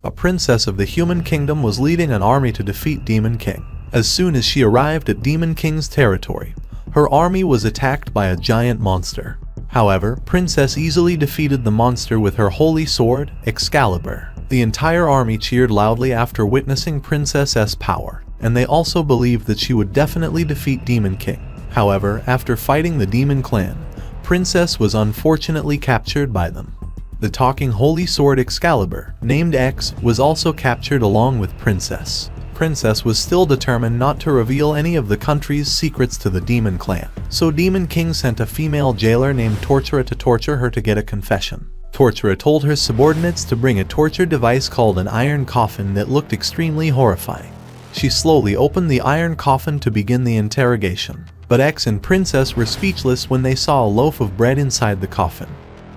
A princess of the human kingdom was leading an army to defeat Demon King. As soon as she arrived at Demon King's territory, her army was attacked by a giant monster. However, Princess easily defeated the monster with her holy sword, Excalibur. The entire army cheered loudly after witnessing Princess's power, and they also believed that she would definitely defeat Demon King. However, after fighting the Demon Clan, Princess was unfortunately captured by them. The talking holy sword Excalibur, named X, was also captured along with Princess. Princess was still determined not to reveal any of the country's secrets to the Demon Clan, so Demon King sent a female jailer named Tortura to torture her to get a confession. Tortura told her subordinates to bring a torture device called an iron coffin that looked extremely horrifying. She slowly opened the iron coffin to begin the interrogation, but X and Princess were speechless when they saw a loaf of bread inside the coffin.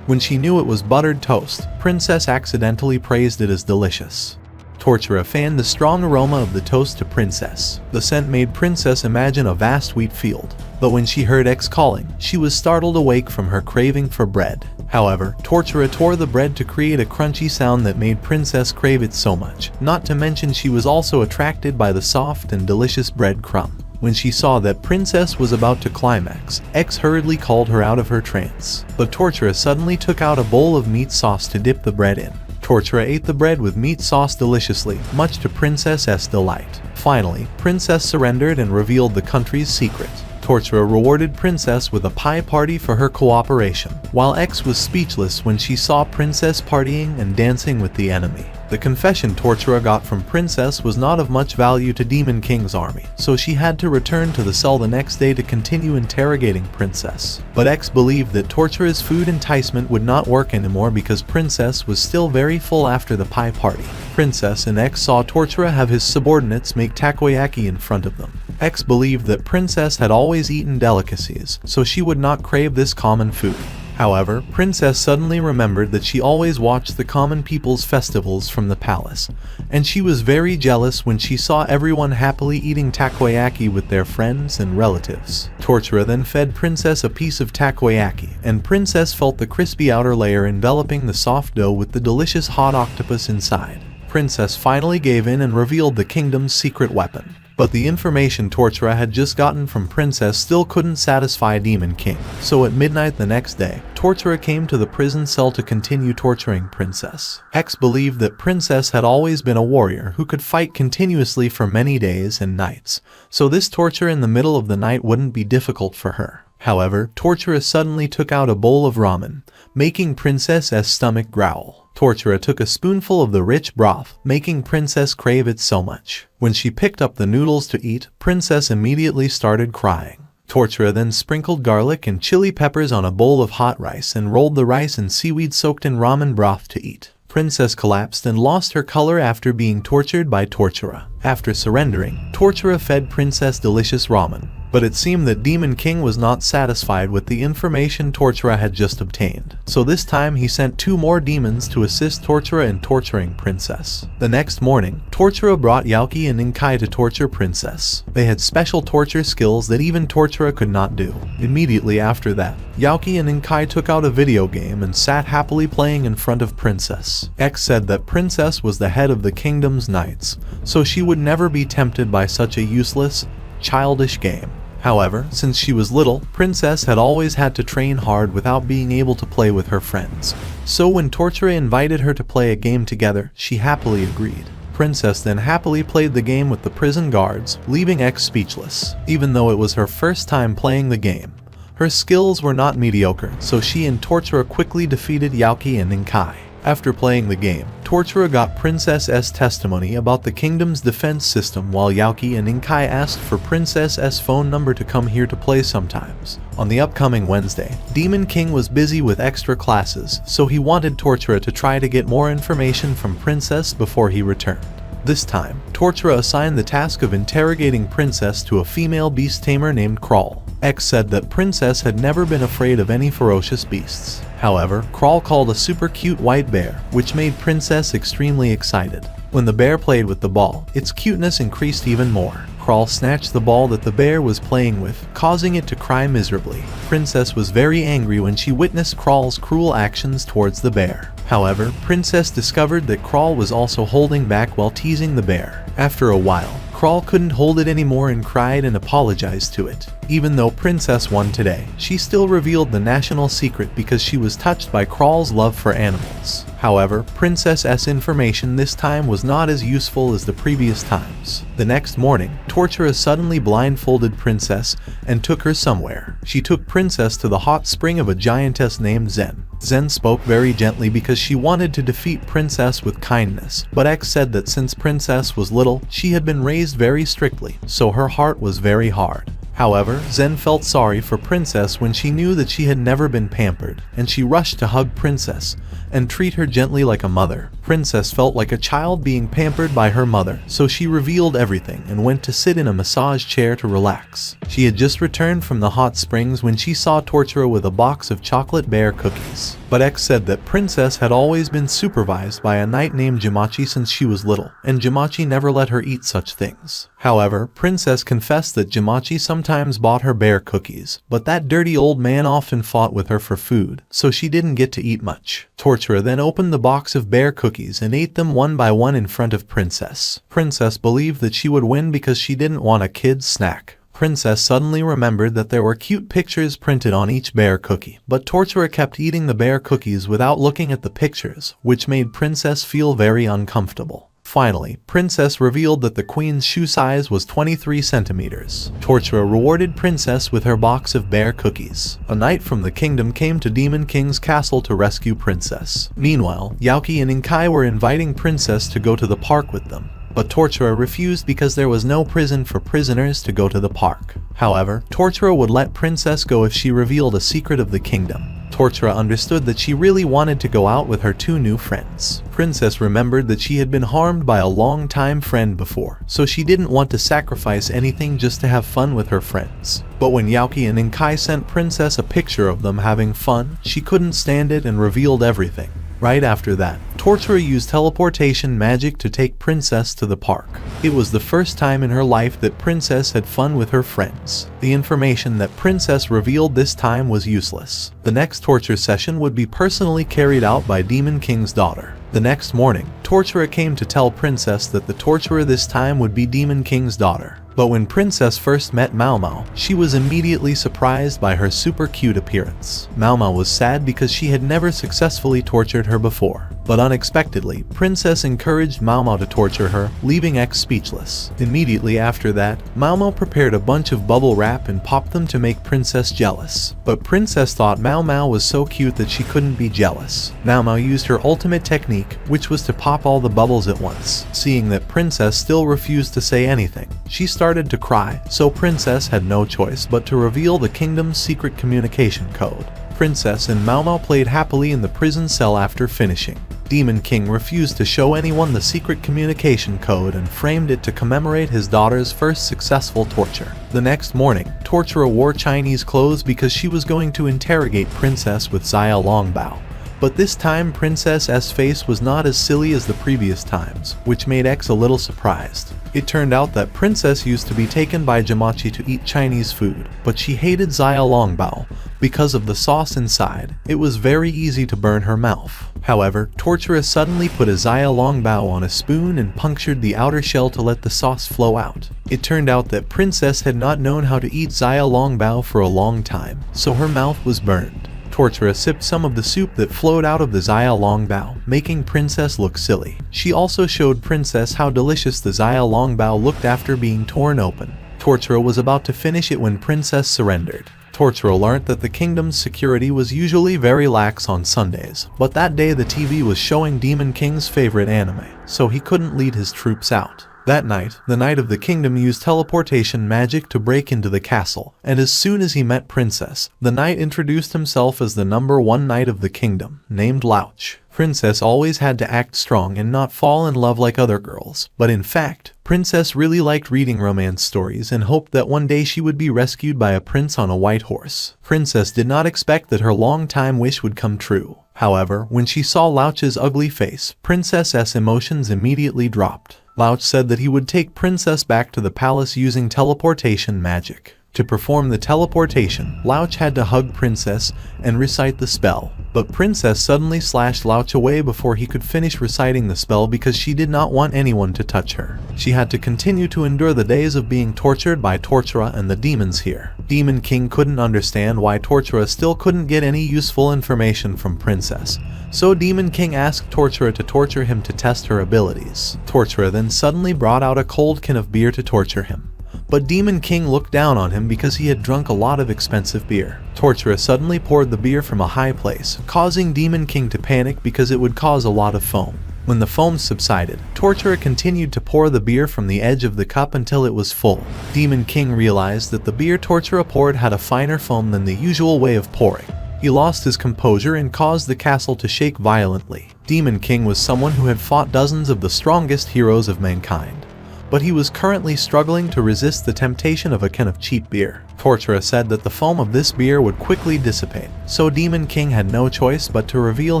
When she knew it was buttered toast, Princess accidentally praised it as delicious. Tortura fanned the strong aroma of the toast to Princess. The scent made Princess imagine a vast wheat field, but when she heard X calling, she was startled awake from her craving for bread. However, Tortura tore the bread to create a crunchy sound that made Princess crave it so much, not to mention she was also attracted by the soft and delicious bread crumb. When she saw that Princess was about to climax, X hurriedly called her out of her trance, but Tortura suddenly took out a bowl of meat sauce to dip the bread in. Tortura ate the bread with meat sauce deliciously, much to Princess's delight. Finally, Princess surrendered and revealed the country's secret. Tortura rewarded Princess with a pie party for her cooperation, while X was speechless when she saw Princess partying and dancing with the enemy. The confession Tortura got from Princess was not of much value to Demon King's army, so she had to return to the cell the next day to continue interrogating Princess. But X believed that Tortura's food enticement would not work anymore because Princess was still very full after the pie party. Princess and X saw Tortura have his subordinates make takoyaki in front of them. X believed that Princess had always eaten delicacies, so she would not crave this common food. However, Princess suddenly remembered that she always watched the common people's festivals from the palace, and she was very jealous when she saw everyone happily eating takoyaki with their friends and relatives. Tortura then fed Princess a piece of takoyaki, and Princess felt the crispy outer layer enveloping the soft dough with the delicious hot octopus inside. Princess finally gave in and revealed the kingdom's secret weapon. But the information Tortura had just gotten from Princess still couldn't satisfy Demon King. So at midnight the next day, Tortura came to the prison cell to continue torturing Princess. X believed that Princess had always been a warrior who could fight continuously for many days and nights, so this torture in the middle of the night wouldn't be difficult for her. However, Tortura suddenly took out a bowl of ramen, making Princess's stomach growl. Tortura took a spoonful of the rich broth, making Princess crave it so much. When she picked up the noodles to eat, Princess immediately started crying. Tortura then sprinkled garlic and chili peppers on a bowl of hot rice and rolled the rice and seaweed soaked in ramen broth to eat. Princess collapsed and lost her color after being tortured by Tortura. After surrendering, Tortura fed Princess delicious ramen. But it seemed that Demon King was not satisfied with the information Tortura had just obtained. So this time he sent 2 more demons to assist Tortura in torturing Princess. The next morning, Tortura brought Yauki and Inkai to torture Princess. They had special torture skills that even Tortura could not do. Immediately after that, Yauki and Inkai took out a video game and sat happily playing in front of Princess. X said that Princess was the head of the kingdom's knights, so she would never be tempted by such a useless, childish game. However, since she was little, Princess had always had to train hard without being able to play with her friends. So when Tortura invited her to play a game together, she happily agreed. Princess then happily played the game with the prison guards, leaving X speechless. Even though it was her first time playing the game, her skills were not mediocre, so she and Tortura quickly defeated Yauki and Inkai. After playing the game, Tortura got Princess's testimony about the kingdom's defense system while Yauki and Inkai asked for Princess's phone number to come here to play sometimes. On the upcoming Wednesday, Demon King was busy with extra classes, so he wanted Tortura to try to get more information from Princess before he returned. This time, Tortura assigned the task of interrogating Princess to a female beast tamer named Crawl. X said that Princess had never been afraid of any ferocious beasts. However, Crawl called a super cute white bear, which made Princess extremely excited. When the bear played with the ball, its cuteness increased even more. Crawl snatched the ball that the bear was playing with, causing it to cry miserably. Princess was very angry when she witnessed Crawl's cruel actions towards the bear. However, Princess discovered that Crawl was also holding back while teasing the bear. After a while, Crawl couldn't hold it anymore and cried and apologized to it. Even though Princess won today, she still revealed the national secret because she was touched by Crawl's love for animals. However, Princess's information this time was not as useful as the previous times. The next morning, Tortura suddenly blindfolded Princess and took her somewhere. She took Princess to the hot spring of a giantess named Zen. Zen spoke very gently because she wanted to defeat Princess with kindness, but X said that since Princess was little, she had been raised very strictly, so her heart was very hard. However, Zen felt sorry for Princess when she knew that she had never been pampered, and she rushed to hug Princess and treat her gently like a mother. Princess felt like a child being pampered by her mother, so she revealed everything and went to sit in a massage chair to relax. She had just returned from the hot springs when she saw Tortura with a box of chocolate bear cookies. But X said that Princess had always been supervised by a knight named Jamachi since she was little, and Jamachi never let her eat such things. However, Princess confessed that Jamachi sometimes bought her bear cookies, but that dirty old man often fought with her for food, so she didn't get to eat much. Tortura then opened the box of bear cookies and ate them one by one in front of Princess. Princess believed that she would win because she didn't want a kid's snack. Princess suddenly remembered that there were cute pictures printed on each bear cookie, but Tortura kept eating the bear cookies without looking at the pictures, which made Princess feel very uncomfortable. Finally, Princess revealed that the queen's shoe size was 23 centimeters. Tortura rewarded Princess with her box of bear cookies. A knight from the kingdom came to Demon King's castle to rescue Princess. Meanwhile, Yaoki and Inkai were inviting Princess to go to the park with them, but Tortura refused because there was no prison for prisoners to go to the park. However, Tortura would let Princess go if she revealed a secret of the kingdom. Tortura understood that she really wanted to go out with her two new friends. Princess remembered that she had been harmed by a long-time friend before, so she didn't want to sacrifice anything just to have fun with her friends. But when Yaoki and Inkai sent Princess a picture of them having fun, she couldn't stand it and revealed everything. Right after that, Tortura used teleportation magic to take Princess to the park. It was the first time in her life that Princess had fun with her friends. The information that Princess revealed this time was useless. The next torture session would be personally carried out by Demon King's daughter. The next morning, Tortura came to tell Princess that the torturer this time would be Demon King's daughter. But when Princess first met Mao Mao, she was immediately surprised by her super cute appearance. Mao Mao was sad because she had never successfully tortured her before. But unexpectedly, Princess encouraged Mao Mao to torture her, leaving X speechless. Immediately after that, Mao Mao prepared a bunch of bubble wrap and popped them to make Princess jealous. But Princess thought Mao Mao was so cute that she couldn't be jealous. Mao Mao used her ultimate technique, which was to pop all the bubbles at once. Seeing that Princess still refused to say anything, she started to cry, so Princess had no choice but to reveal the kingdom's secret communication code. Princess and Mao Mao played happily in the prison cell after finishing. Demon King refused to show anyone the secret communication code and framed it to commemorate his daughter's first successful torture. The next morning, Tortura wore Chinese clothes because she was going to interrogate Princess with Xia Longbao. But this time Princess's face was not as silly as the previous times, which made X a little surprised. It turned out that Princess used to be taken by Jamachi to eat Chinese food, but she hated Xia Longbao because of the sauce inside. It was very easy to burn her mouth. However, Tortura suddenly put a Xia Longbao on a spoon and punctured the outer shell to let the sauce flow out. It turned out that Princess had not known how to eat Xia Longbao for a long time, so her mouth was burned. Tortura sipped some of the soup that flowed out of the Xia Longbao, making Princess look silly. She also showed Princess how delicious the Xia Longbao looked after being torn open. Tortura was about to finish it when Princess surrendered. Tortura learnt that the kingdom's security was usually very lax on Sundays, but that day the TV was showing Demon King's favorite anime, so he couldn't lead his troops out. That night, the Knight of the Kingdom used teleportation magic to break into the castle, and as soon as he met Princess, the knight introduced himself as the #1 Knight of the Kingdom, named Louch. Princess always had to act strong and not fall in love like other girls, but in fact, Princess really liked reading romance stories and hoped that one day she would be rescued by a prince on a white horse. Princess did not expect that her long-time wish would come true. However, when she saw Louch's ugly face, Princess's emotions immediately dropped. Louch said that he would take Princess back to the palace using teleportation magic. To perform the teleportation, Louch had to hug Princess and recite the spell. But Princess suddenly slashed Louch away before he could finish reciting the spell because she did not want anyone to touch her. She had to continue to endure the days of being tortured by Tortura and the demons here. Demon King couldn't understand why Tortura still couldn't get any useful information from Princess. So Demon King asked Tortura to torture him to test her abilities. Tortura then suddenly brought out a cold can of beer to torture him. But Demon King looked down on him because he had drunk a lot of expensive beer. Tortura suddenly poured the beer from a high place, causing Demon King to panic because it would cause a lot of foam. When the foam subsided, Tortura continued to pour the beer from the edge of the cup until it was full. Demon King realized that the beer Tortura poured had a finer foam than the usual way of pouring. He lost his composure and caused the castle to shake violently. Demon King was someone who had fought dozens of the strongest heroes of mankind, but he was currently struggling to resist the temptation of a can of cheap beer. Tortura said that the foam of this beer would quickly dissipate, so Demon King had no choice but to reveal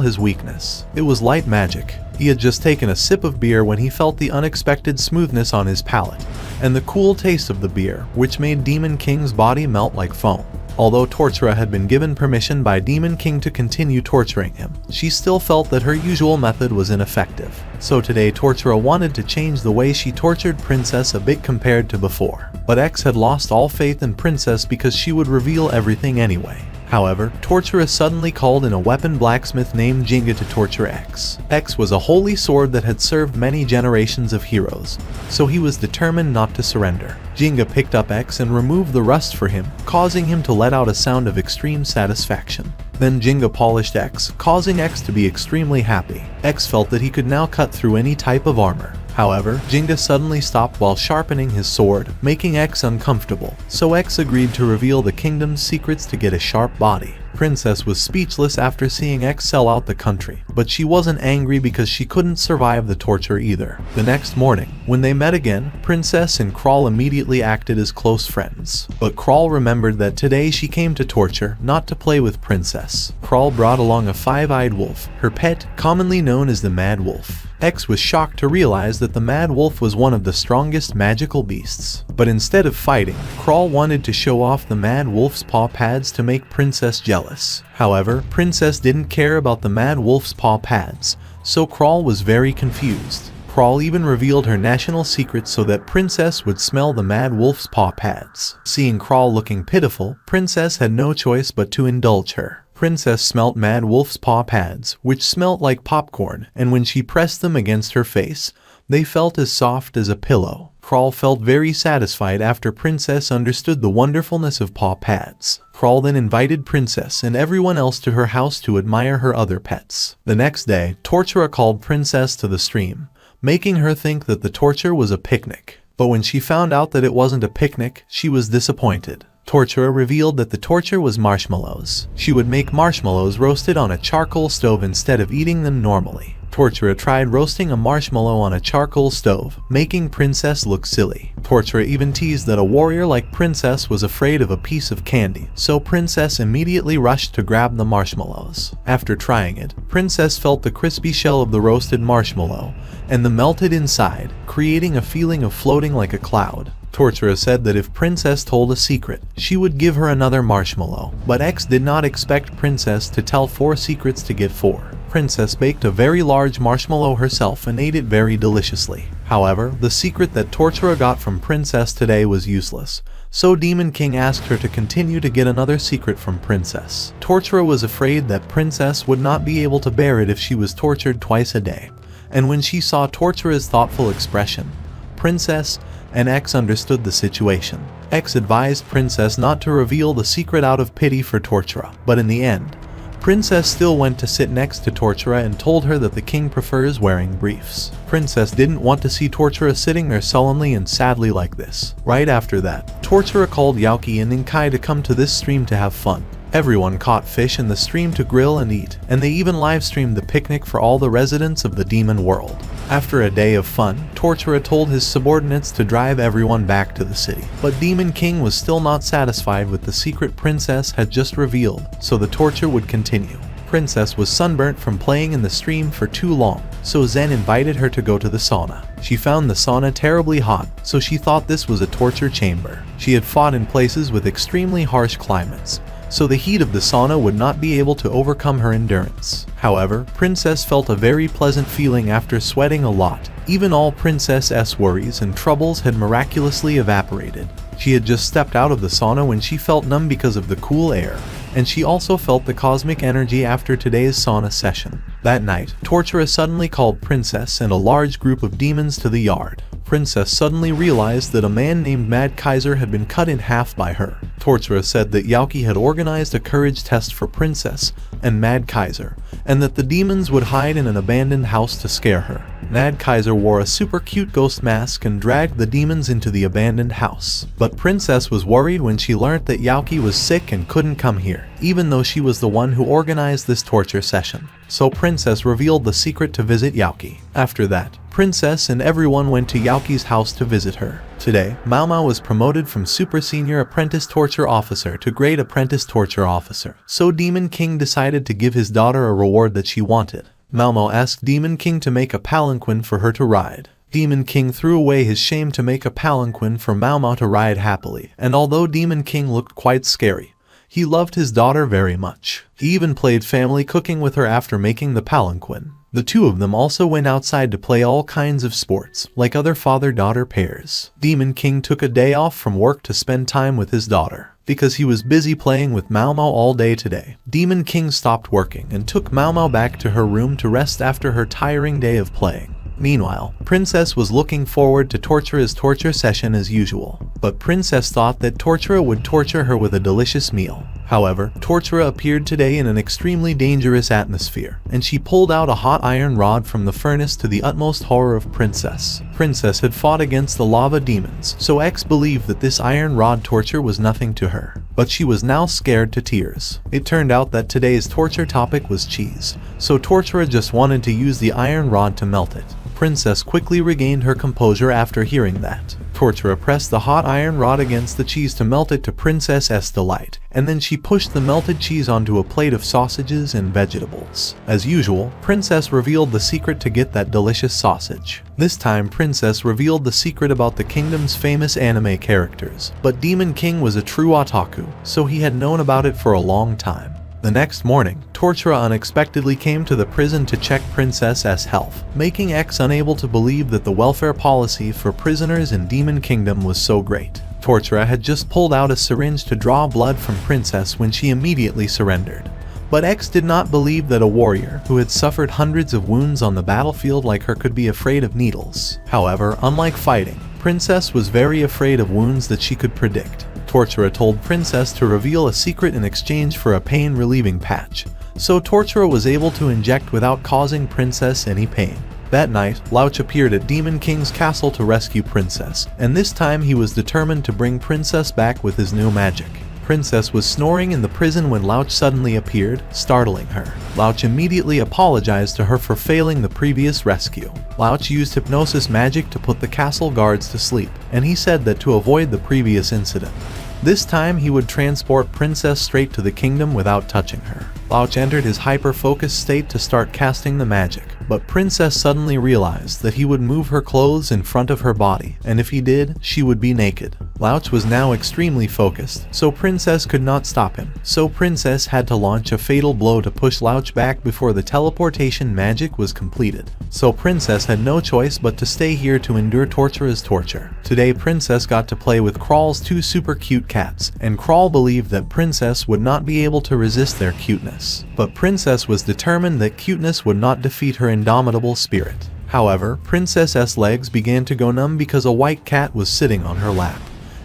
his weakness. It was light magic. He had just taken a sip of beer when he felt the unexpected smoothness on his palate, and the cool taste of the beer, which made Demon King's body melt like foam. Although Tortura had been given permission by Demon King to continue torturing him, she still felt that her usual method was ineffective. So today Tortura wanted to change the way she tortured Princess a bit compared to before. But X had lost all faith in Princess because she would reveal everything anyway. However, Tortura suddenly called in a weapon blacksmith named Jinga to torture X. X was a holy sword that had served many generations of heroes, so he was determined not to surrender. Jinga picked up X and removed the rust for him, causing him to let out a sound of extreme satisfaction. Then Jinga polished X, causing X to be extremely happy. X felt that he could now cut through any type of armor. However, Jinga suddenly stopped while sharpening his sword, making X uncomfortable, so X agreed to reveal the kingdom's secrets to get a sharp body. Princess was speechless after seeing X sell out the country, but she wasn't angry because she couldn't survive the torture either. The next morning, when they met again, Princess and Crawl immediately acted as close friends. But Crawl remembered that today she came to torture, not to play with Princess. Crawl brought along a five-eyed wolf, her pet, commonly known as the Mad Wolf. X was shocked to realize that the Mad Wolf was one of the strongest magical beasts. But instead of fighting, Crawl wanted to show off the Mad Wolf's paw pads to make Princess jealous. However, Princess didn't care about the Mad Wolf's paw pads, so Crawl was very confused. Crawl even revealed her national secret so that Princess would smell the Mad Wolf's paw pads. Seeing Crawl looking pitiful, Princess had no choice but to indulge her. Princess smelt Mad Wolf's paw pads, which smelt like popcorn, and when she pressed them against her face, they felt as soft as a pillow. Crawl felt very satisfied after Princess understood the wonderfulness of paw pads. Crawl then invited Princess and everyone else to her house to admire her other pets. The next day, Tortura called Princess to the stream, making her think that the torture was a picnic. But when she found out that it wasn't a picnic, she was disappointed. Tortura revealed that the torture was marshmallows. She would make marshmallows roasted on a charcoal stove instead of eating them normally. Tortura tried roasting a marshmallow on a charcoal stove, making Princess look silly. Tortura even teased that a warrior like Princess was afraid of a piece of candy, so Princess immediately rushed to grab the marshmallows. After trying it, Princess felt the crispy shell of the roasted marshmallow and the melted inside, creating a feeling of floating like a cloud. Tortura said that if Princess told a secret, she would give her another marshmallow, but X did not expect Princess to tell 4 secrets to get 4. Princess baked a very large marshmallow herself and ate it very deliciously. However, the secret that Tortura got from Princess today was useless, so Demon King asked her to continue to get another secret from Princess. Tortura was afraid that Princess would not be able to bear it if she was tortured twice a day, and when she saw Tortura's thoughtful expression, Princess and X understood the situation. X advised Princess not to reveal the secret out of pity for Tortura, but in the end, Princess still went to sit next to Tortura and told her that the king prefers wearing briefs. Princess didn't want to see Tortura sitting there sullenly and sadly like this. Right after that, Tortura called Yaoki and Inkai to come to this stream to have fun. Everyone caught fish in the stream to grill and eat, and they even live-streamed the picnic for all the residents of the demon world. After a day of fun, Tortura told his subordinates to drive everyone back to the city. But Demon King was still not satisfied with the secret Princess had just revealed, so the torture would continue. Princess was sunburnt from playing in the stream for too long, so Zen invited her to go to the sauna. She found the sauna terribly hot, so she thought this was a torture chamber. She had fought in places with extremely harsh climates, so the heat of the sauna would not be able to overcome her endurance. However, Princess felt a very pleasant feeling after sweating a lot. Even all Princess's worries and troubles had miraculously evaporated. She had just stepped out of the sauna when she felt numb because of the cool air, and she also felt the cosmic energy after today's sauna session. That night, Tortura suddenly called Princess and a large group of demons to the yard. Princess suddenly realized that a man named Mad Kaiser had been cut in half by her. Tortura said that Yauki had organized a courage test for Princess and Mad Kaiser, and that the demons would hide in an abandoned house to scare her. Mad Kaiser wore a super cute ghost mask and dragged the demons into the abandoned house. But Princess was worried when she learned that Yauki was sick and couldn't come here, even though she was the one who organized this torture session. So Princess revealed the secret to visit Yauki. After that, Princess and everyone went to Yauki's house to visit her. Today, Mao Mao was promoted from Super Senior Apprentice Torture Officer to Great Apprentice Torture Officer, so Demon King decided to give his daughter a reward that she wanted. Mao Mao asked Demon King to make a palanquin for her to ride. Demon King threw away his shame to make a palanquin for Mao Mao to ride happily, and although Demon King looked quite scary, he loved his daughter very much. He even played family cooking with her after making the palanquin. The two of them also went outside to play all kinds of sports, like other father-daughter pairs. Demon King took a day off from work to spend time with his daughter, because he was busy playing with Mao Mao all day today. Demon King stopped working and took Mao Mao back to her room to rest after her tiring day of playing. Meanwhile, Princess was looking forward to Tortura's torture session as usual, but Princess thought that Tortura would torture her with a delicious meal. However, Tortura appeared today in an extremely dangerous atmosphere, and she pulled out a hot iron rod from the furnace to the utmost horror of Princess. Princess had fought against the lava demons, so X believed that this iron rod torture was nothing to her. But she was now scared to tears. It turned out that today's torture topic was cheese, so Tortura just wanted to use the iron rod to melt it. Princess quickly regained her composure after hearing that. Tortura pressed the hot iron rod against the cheese to melt it to Princess's delight, and then she pushed the melted cheese onto a plate of sausages and vegetables. As usual, Princess revealed the secret to get that delicious sausage. This time, Princess revealed the secret about the kingdom's famous anime characters, but Demon King was a true otaku, so he had known about it for a long time. The next morning, Tortura unexpectedly came to the prison to check Princess's health, making X unable to believe that the welfare policy for prisoners in Demon Kingdom was so great. Tortura had just pulled out a syringe to draw blood from Princess when she immediately surrendered. But X did not believe that a warrior who had suffered hundreds of wounds on the battlefield like her could be afraid of needles. However, unlike fighting, Princess was very afraid of wounds that she could predict. Tortura told Princess to reveal a secret in exchange for a pain-relieving patch, so Tortura was able to inject without causing Princess any pain. That night, Louch appeared at Demon King's castle to rescue Princess, and this time he was determined to bring Princess back with his new magic. Princess was snoring in the prison when Louch suddenly appeared, startling her. Louch immediately apologized to her for failing the previous rescue. Louch used hypnosis magic to put the castle guards to sleep, and he said that to avoid the previous incident, this time he would transport Princess straight to the kingdom without touching her. Louch entered his hyper-focused state to start casting the magic, but Princess suddenly realized that he would move her clothes in front of her body, and if he did, she would be naked. Louch was now extremely focused, so Princess could not stop him. So Princess had to launch a fatal blow to push Louch back before the teleportation magic was completed. So Princess had no choice but to stay here to endure Tortura's torture. Today Princess got to play with Crawl's two super cute cats, and Crawl believed that Princess would not be able to resist their cuteness. But Princess was determined that cuteness would not defeat her indomitable spirit. However, Princess's legs began to go numb because a white cat was sitting on her lap,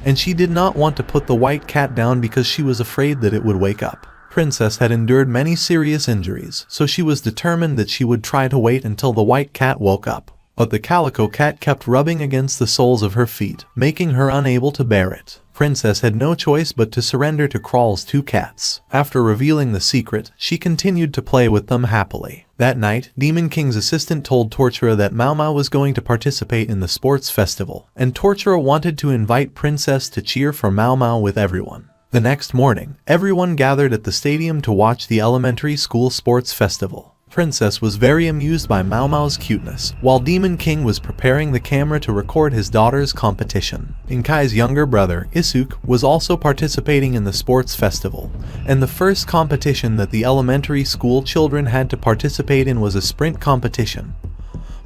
and she did not want to put the white cat down because she was afraid that it would wake up. Princess had endured many serious injuries, so she was determined that she would try to wait until the white cat woke up. But the calico cat kept rubbing against the soles of her feet, making her unable to bear it. Princess had no choice but to surrender to Crawl's two cats. After revealing the secret, she continued to play with them happily. That night, Demon King's assistant told Tortura that Mao Mao was going to participate in the sports festival, and Tortura wanted to invite Princess to cheer for Mao Mao with everyone. The next morning, everyone gathered at the stadium to watch the elementary school sports festival. Princess was very amused by Mao Mao's cuteness, while Demon King was preparing the camera to record his daughter's competition. Inkai's younger brother, Isuk, was also participating in the sports festival, and the first competition that the elementary school children had to participate in was a sprint competition.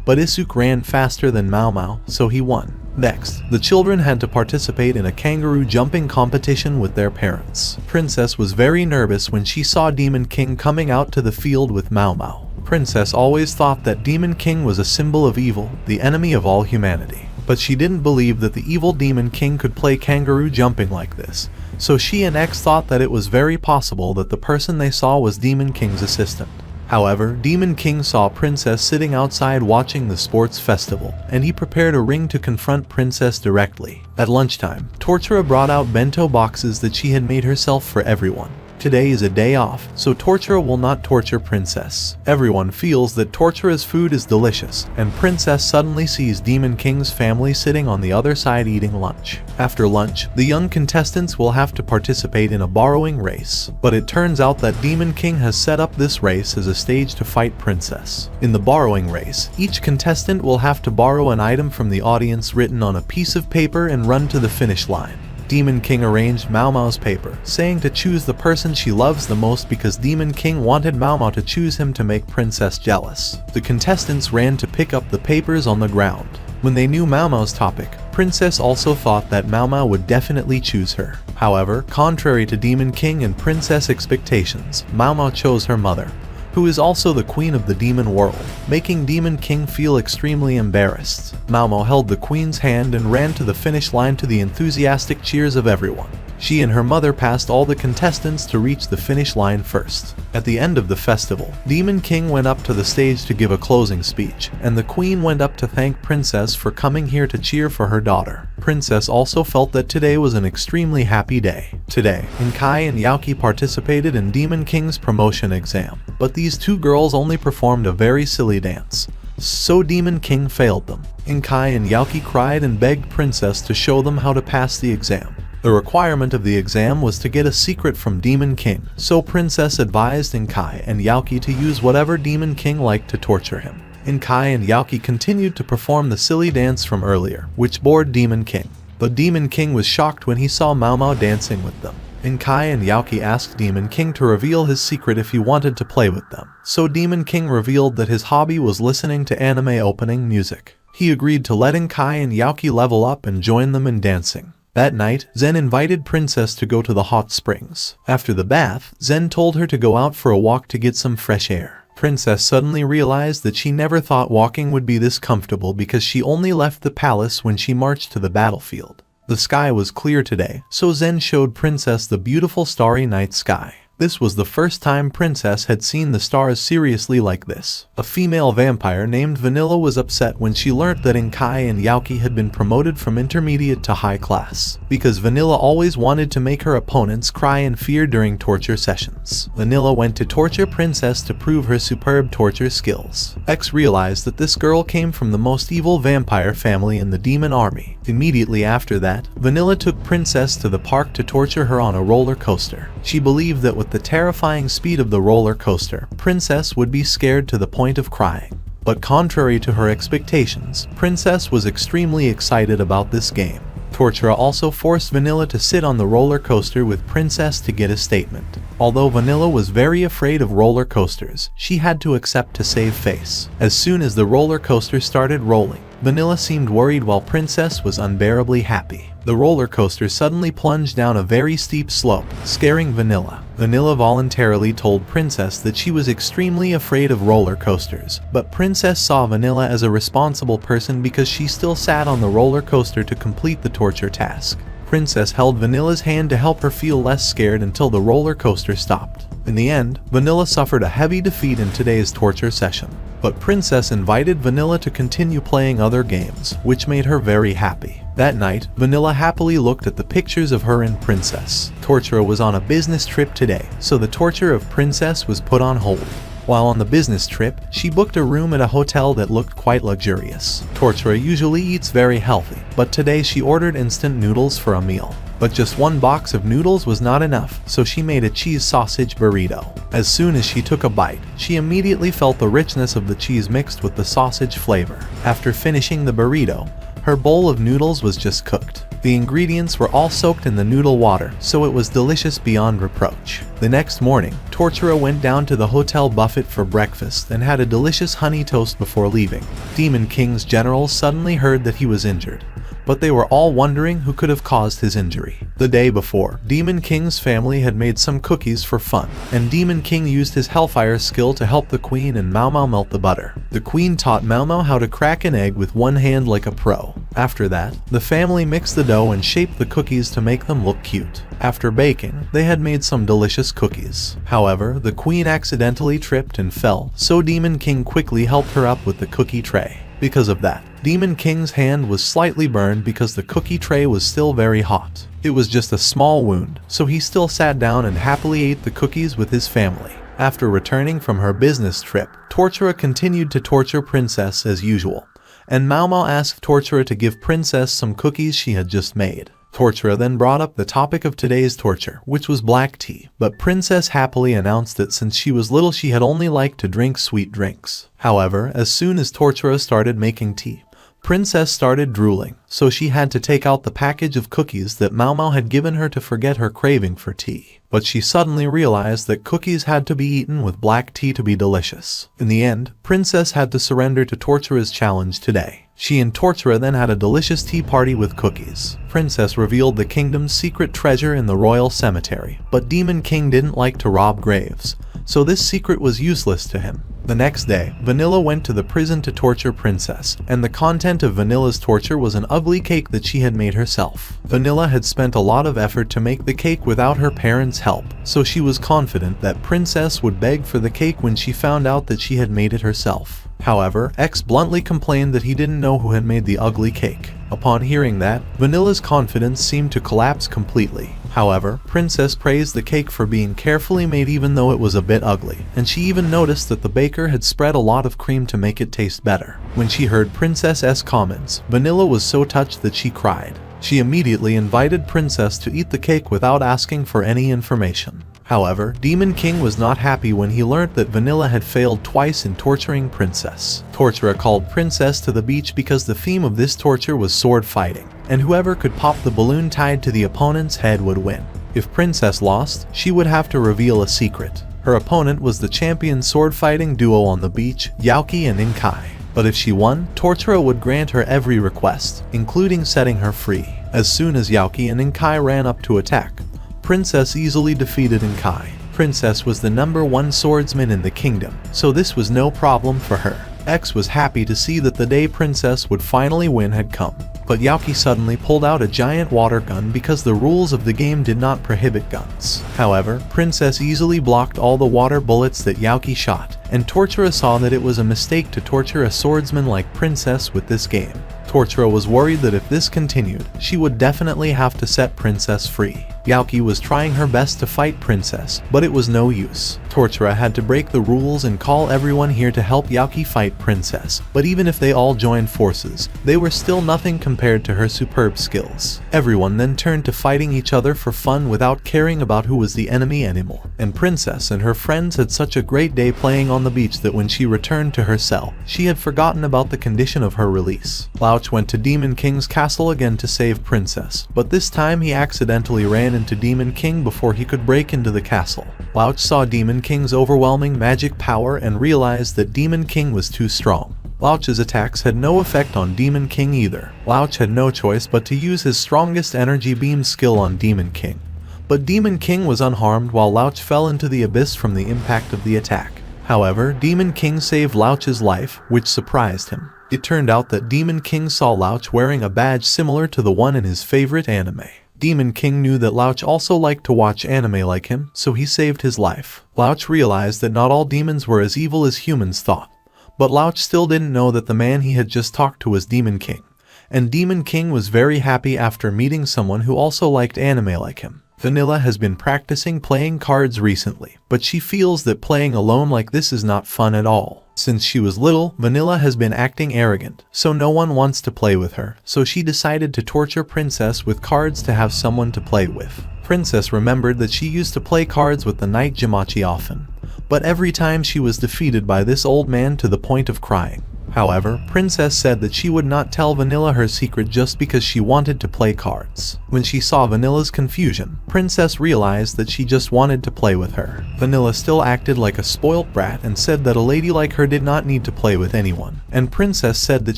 But Isuk ran faster than Mao Mao, so he won. Next, the children had to participate in a kangaroo jumping competition with their parents. Princess was very nervous when she saw Demon King coming out to the field with Mao Mao. Princess always thought that Demon King was a symbol of evil, the enemy of all humanity. But she didn't believe that the evil Demon King could play kangaroo jumping like this, so she and X thought that it was very possible that the person they saw was Demon King's assistant. However, Demon King saw Princess sitting outside watching the sports festival, and he prepared a ring to confront Princess directly. At lunchtime, Tortura brought out bento boxes that she had made herself for everyone. Today is a day off, so Tortura will not torture Princess. Everyone feels that Tortura's food is delicious, and Princess suddenly sees Demon King's family sitting on the other side eating lunch. After lunch, the young contestants will have to participate in a borrowing race, but it turns out that Demon King has set up this race as a stage to fight Princess. In the borrowing race, each contestant will have to borrow an item from the audience written on a piece of paper and run to the finish line. Demon King arranged Mao Mao's paper, saying to choose the person she loves the most because Demon King wanted Mao Mao to choose him to make Princess jealous. The contestants ran to pick up the papers on the ground. When they knew Mao Mao's topic, Princess also thought that Mao Mao would definitely choose her. However, contrary to Demon King and Princess expectations, Mao Mao chose her mother, who is also the queen of the demon world, making Demon King feel extremely embarrassed. Mao Mao held the queen's hand and ran to the finish line to the enthusiastic cheers of everyone. She and her mother passed all the contestants to reach the finish line first. At the end of the festival, Demon King went up to the stage to give a closing speech, and the queen went up to thank Princess for coming here to cheer for her daughter. Princess also felt that today was an extremely happy day. Today, Inkai and Yaoki participated in Demon King's promotion exam, but these two girls only performed a very silly dance, so Demon King failed them. Inkai and Yaoki cried and begged Princess to show them how to pass the exam. The requirement of the exam was to get a secret from Demon King, so Princess advised Inkai and Yaoki to use whatever Demon King liked to torture him. Inkai and Yaoki continued to perform the silly dance from earlier, which bored Demon King. But Demon King was shocked when he saw Mao Mao dancing with them. Inkai and Yaoki asked Demon King to reveal his secret if he wanted to play with them. So Demon King revealed that his hobby was listening to anime opening music. He agreed to let Inkai and Yaoki level up and join them in dancing. That night, Zen invited Princess to go to the hot springs. After the bath, Zen told her to go out for a walk to get some fresh air. Princess suddenly realized that she never thought walking would be this comfortable because she only left the palace when she marched to the battlefield. The sky was clear today, so Zen showed Princess the beautiful starry night sky. This was the first time Princess had seen the stars seriously like this. A female vampire named Vanilla was upset when she learnt that Inkai and Yaoki had been promoted from intermediate to high class, because Vanilla always wanted to make her opponents cry in fear during torture sessions. Vanilla went to torture Princess to prove her superb torture skills. X realized that this girl came from the most evil vampire family in the Demon Army. Immediately after that, Vanilla took Princess to the park to torture her on a roller coaster. She believed that with the terrifying speed of the roller coaster, Princess would be scared to the point of crying. But contrary to her expectations, Princess was extremely excited about this game. Tortura also forced Vanilla to sit on the roller coaster with Princess to get a statement. Although Vanilla was very afraid of roller coasters, she had to accept to save face. As soon as the roller coaster started rolling, Vanilla seemed worried while Princess was unbearably happy. The roller coaster suddenly plunged down a very steep slope, scaring Vanilla. Vanilla voluntarily told Princess that she was extremely afraid of roller coasters, but Princess saw Vanilla as a responsible person because she still sat on the roller coaster to complete the torture task. Princess held Vanilla's hand to help her feel less scared until the roller coaster stopped. In the end, Vanilla suffered a heavy defeat in today's torture session. But Princess invited Vanilla to continue playing other games, which made her very happy. That night, Vanilla happily looked at the pictures of her and Princess. Tortura was on a business trip today, so the torture of Princess was put on hold. While on the business trip, she booked a room at a hotel that looked quite luxurious. Tortura usually eats very healthy, but today she ordered instant noodles for a meal. But just one box of noodles was not enough, so she made a cheese sausage burrito. As soon as she took a bite, she immediately felt the richness of the cheese mixed with the sausage flavor. After finishing the burrito, her bowl of noodles was just cooked. The ingredients were all soaked in the noodle water, so it was delicious beyond reproach. The next morning, Tortura went down to the hotel buffet for breakfast and had a delicious honey toast before leaving. Demon King's generals suddenly heard that he was injured, but they were all wondering who could have caused his injury. The day before, Demon King's family had made some cookies for fun, and Demon King used his Hellfire skill to help the Queen and Mau Mau melt the butter. The Queen taught Mau Mau how to crack an egg with one hand like a pro. After that, the family mixed the dough and shaped the cookies to make them look cute. After baking, they had made some delicious cookies. However, the Queen accidentally tripped and fell, so Demon King quickly helped her up with the cookie tray. Because of that, Demon King's hand was slightly burned because the cookie tray was still very hot. It was just a small wound, so he still sat down and happily ate the cookies with his family. After returning from her business trip, Tortura continued to torture Princess as usual, and Mau Mau asked Tortura to give Princess some cookies she had just made. Tortura then brought up the topic of today's torture, which was black tea, but Princess happily announced that since she was little she had only liked to drink sweet drinks. However, as soon as Tortura started making tea, Princess started drooling, so she had to take out the package of cookies that Mau Mau had given her to forget her craving for tea. But she suddenly realized that cookies had to be eaten with black tea to be delicious. In the end, Princess had to surrender to Tortura's challenge today. She and Tortura then had a delicious tea party with cookies. Princess revealed the kingdom's secret treasure in the royal cemetery, but Demon King didn't like to rob graves, so this secret was useless to him. The next day, Vanilla went to the prison to torture Princess, and the content of Vanilla's torture was an ugly cake that she had made herself. Vanilla had spent a lot of effort to make the cake without her parents' help, so she was confident that Princess would beg for the cake when she found out that she had made it herself. However, X bluntly complained that he didn't know who had made the ugly cake. Upon hearing that, Vanilla's confidence seemed to collapse completely. However, Princess praised the cake for being carefully made even though it was a bit ugly, and she even noticed that the baker had spread a lot of cream to make it taste better. When she heard Princess's comments, Vanilla was so touched that she cried. She immediately invited Princess to eat the cake without asking for any information. However, Demon King was not happy when he learnt that Vanilla had failed twice in torturing Princess. Tortura called Princess to the beach because the theme of this torture was sword fighting, and whoever could pop the balloon tied to the opponent's head would win. If Princess lost, she would have to reveal a secret. Her opponent was the champion sword fighting duo on the beach, Yaoki and Inkai. But if she won, Tortura would grant her every request, including setting her free. As soon as Yaoki and Inkai ran up to attack, Princess easily defeated Inkai. Princess was the #1 swordsman in the kingdom, so this was no problem for her. X was happy to see that the day Princess would finally win had come. But Yaoki suddenly pulled out a giant water gun because the rules of the game did not prohibit guns. However, Princess easily blocked all the water bullets that Yaoki shot, and Tortura saw that it was a mistake to torture a swordsman like Princess with this game. Tortura was worried that if this continued, she would definitely have to set Princess free. Yaoki was trying her best to fight Princess, but it was no use. Tortura had to break the rules and call everyone here to help Yaoki fight Princess, but even if they all joined forces, they were still nothing compared to her superb skills. Everyone then turned to fighting each other for fun without caring about who was the enemy anymore. And Princess and her friends had such a great day playing on the beach that when she returned to her cell, she had forgotten about the condition of her release. Louch went to Demon King's castle again to save Princess, but this time he accidentally ran into Demon King before he could break into the castle. Louch saw Demon King's overwhelming magic power and realized that Demon King was too strong. Louch's attacks had no effect on Demon King either. Louch had no choice but to use his strongest energy beam skill on Demon King. But Demon King was unharmed while Louch fell into the abyss from the impact of the attack. However, Demon King saved Louch's life, which surprised him. It turned out that Demon King saw Louch wearing a badge similar to the one in his favorite anime. Demon King knew that Louch also liked to watch anime like him, so he saved his life. Louch realized that not all demons were as evil as humans thought. But Louch still didn't know that the man he had just talked to was Demon King. And Demon King was very happy after meeting someone who also liked anime like him. Vanilla has been practicing playing cards recently, but she feels that playing alone like this is not fun at all. Since she was little, Vanilla has been acting arrogant, so no one wants to play with her, so she decided to torture Princess with cards to have someone to play with. Princess remembered that she used to play cards with the knight Jamachi often, but every time she was defeated by this old man to the point of crying. However, Princess said that she would not tell Vanilla her secret just because she wanted to play cards. When she saw Vanilla's confusion, Princess realized that she just wanted to play with her. Vanilla still acted like a spoilt brat and said that a lady like her did not need to play with anyone. And Princess said that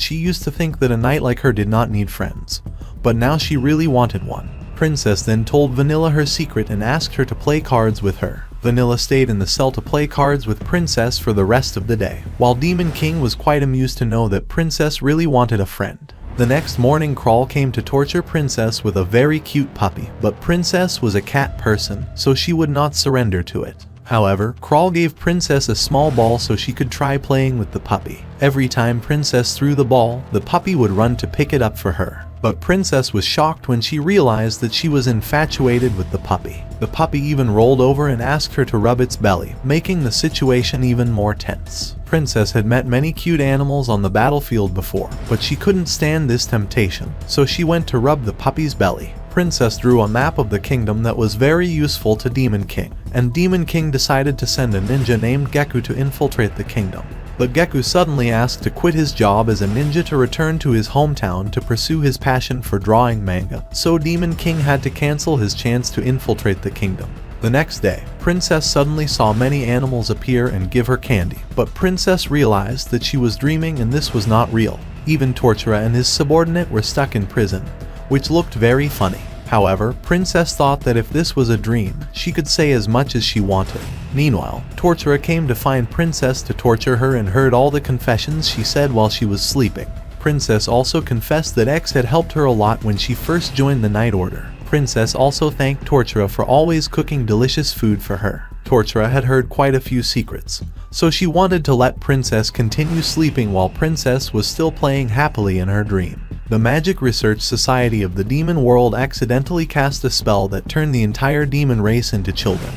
she used to think that a knight like her did not need friends, but now she really wanted one. Princess then told Vanilla her secret and asked her to play cards with her. Vanilla stayed in the cell to play cards with Princess for the rest of the day, while Demon King was quite amused to know that Princess really wanted a friend. The next morning, Crawl came to torture Princess with a very cute puppy, but Princess was a cat person, so she would not surrender to it. However, Crawl gave Princess a small ball so she could try playing with the puppy. Every time Princess threw the ball, the puppy would run to pick it up for her. But Princess was shocked when she realized that she was infatuated with the puppy. The puppy even rolled over and asked her to rub its belly, making the situation even more tense. Princess had met many cute animals on the battlefield before, but she couldn't stand this temptation, so she went to rub the puppy's belly. Princess drew a map of the kingdom that was very useful to Demon King, and Demon King decided to send a ninja named Geku to infiltrate the kingdom. But Geku suddenly asked to quit his job as a ninja to return to his hometown to pursue his passion for drawing manga, so Demon King had to cancel his chance to infiltrate the kingdom. The next day, Princess suddenly saw many animals appear and give her candy, but Princess realized that she was dreaming and this was not real. Even Tortura and his subordinate were stuck in prison, which looked very funny. However, Princess thought that if this was a dream, she could say as much as she wanted. Meanwhile, Tortura came to find Princess to torture her and heard all the confessions she said while she was sleeping. Princess also confessed that X had helped her a lot when she first joined the Night Order. Princess also thanked Tortura for always cooking delicious food for her. Tortura had heard quite a few secrets, so she wanted to let Princess continue sleeping while Princess was still playing happily in her dream. The Magic Research Society of the Demon World accidentally cast a spell that turned the entire demon race into children.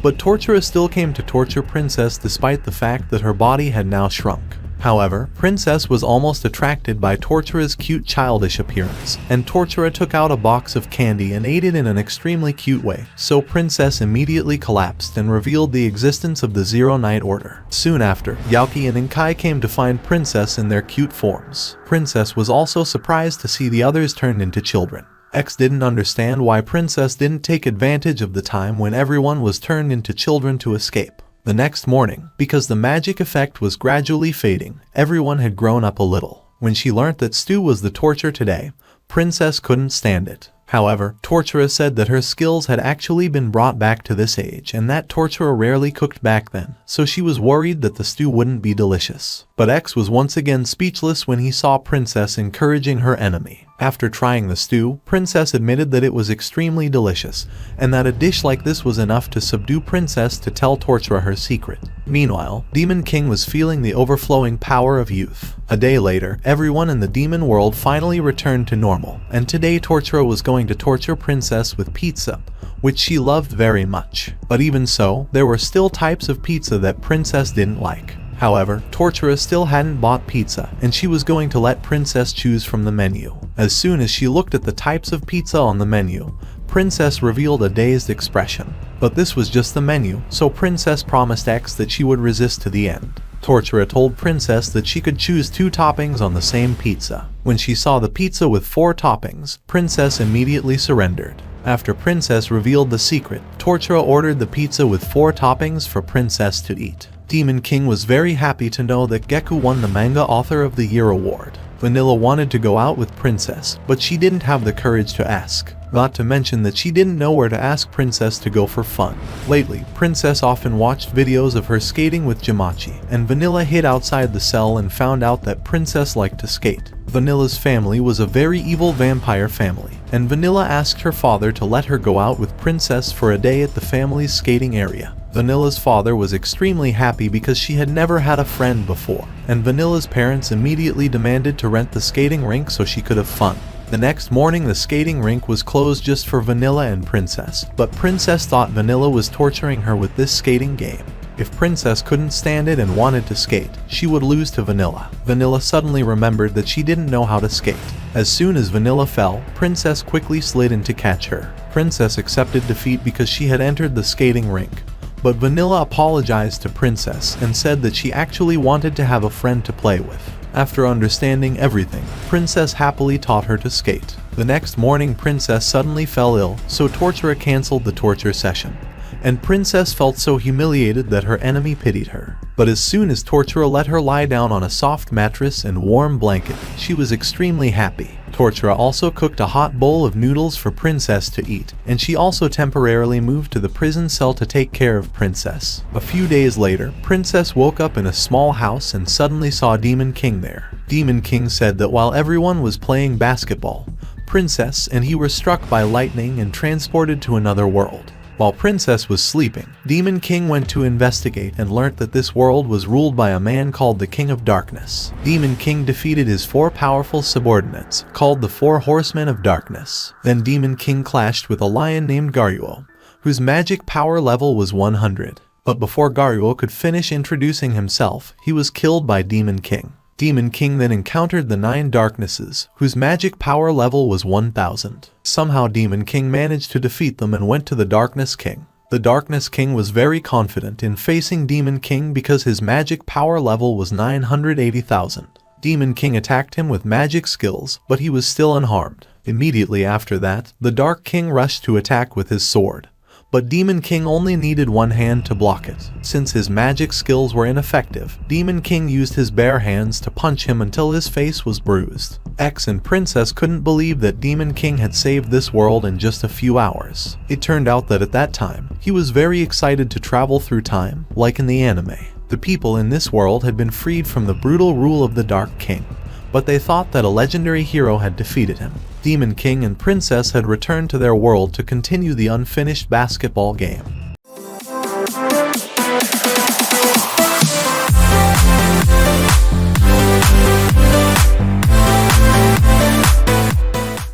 But Tortura still came to torture Princess despite the fact that her body had now shrunk. However, Princess was almost attracted by Tortura's cute childish appearance, and Tortura took out a box of candy and ate it in an extremely cute way, so Princess immediately collapsed and revealed the existence of the Zero Night Order. Soon after, Yaoki and Inkai came to find Princess in their cute forms. Princess was also surprised to see the others turned into children. X didn't understand why Princess didn't take advantage of the time when everyone was turned into children to escape. The next morning, because the magic effect was gradually fading, everyone had grown up a little. When she learnt that stew was the torture today, Princess couldn't stand it. However, Tortura said that her skills had actually been brought back to this age and that Tortura rarely cooked back then, so she was worried that the stew wouldn't be delicious. But X was once again speechless when he saw Princess encouraging her enemy. After trying the stew, Princess admitted that it was extremely delicious, and that a dish like this was enough to subdue Princess to tell Tortura her secret. Meanwhile, Demon King was feeling the overflowing power of youth. A day later, everyone in the demon world finally returned to normal, and today Tortura was going to torture Princess with pizza, which she loved very much. But even so, there were still types of pizza that Princess didn't like. However, Tortura still hadn't bought pizza, and she was going to let Princess choose from the menu. As soon as she looked at the types of pizza on the menu, Princess revealed a dazed expression. But this was just the menu, so Princess promised X that she would resist to the end. Tortura told Princess that she could choose 2 toppings on the same pizza. When she saw the pizza with 4 toppings, Princess immediately surrendered. After Princess revealed the secret, Tortura ordered the pizza with 4 toppings for Princess to eat. Demon King was very happy to know that Geku won the Manga Author of the Year award. Vanilla wanted to go out with Princess, but she didn't have the courage to ask. Not to mention that she didn't know where to ask Princess to go for fun. Lately, Princess often watched videos of her skating with Jamachi, and Vanilla hid outside the cell and found out that Princess liked to skate. Vanilla's family was a very evil vampire family, and Vanilla asked her father to let her go out with Princess for a day at the family's skating area. Vanilla's father was extremely happy because she had never had a friend before, and Vanilla's parents immediately demanded to rent the skating rink so she could have fun. The next morning, the skating rink was closed just for Vanilla and Princess, but Princess thought Vanilla was torturing her with this skating game. If Princess couldn't stand it and wanted to skate, she would lose to Vanilla. Vanilla suddenly remembered that she didn't know how to skate. As soon as Vanilla fell, Princess quickly slid in to catch her. Princess accepted defeat because she had entered the skating rink. But Vanilla apologized to Princess and said that she actually wanted to have a friend to play with. After understanding everything, Princess happily taught her to skate. The next morning, Princess suddenly fell ill, so Tortura canceled the torture session. And Princess felt so humiliated that her enemy pitied her. But as soon as Tortura let her lie down on a soft mattress and warm blanket, she was extremely happy. Tortura also cooked a hot bowl of noodles for Princess to eat, and she also temporarily moved to the prison cell to take care of Princess. A few days later, Princess woke up in a small house and suddenly saw Demon King there. Demon King said that while everyone was playing basketball, Princess and he were struck by lightning and transported to another world. While Princess was sleeping, Demon King went to investigate and learnt that this world was ruled by a man called the King of Darkness. Demon King defeated his 4 powerful subordinates, called the 4 Horsemen of Darkness. Then Demon King clashed with a lion named Garyuo, whose magic power level was 100. But before Garyuo could finish introducing himself, he was killed by Demon King. Demon King then encountered the 9 Darknesses, whose magic power level was 1000. Somehow Demon King managed to defeat them and went to the Darkness King. The Darkness King was very confident in facing Demon King because his magic power level was 980,000. Demon King attacked him with magic skills, but he was still unharmed. Immediately after that, the Dark King rushed to attack with his sword. But Demon King only needed one hand to block it. Since his magic skills were ineffective, Demon King used his bare hands to punch him until his face was bruised. X and Princess couldn't believe that Demon King had saved this world in just a few hours. It turned out that at that time, he was very excited to travel through time, like in the anime. The people in this world had been freed from the brutal rule of the Dark King, but they thought that a legendary hero had defeated him. Demon King and Princess had returned to their world to continue the unfinished basketball game.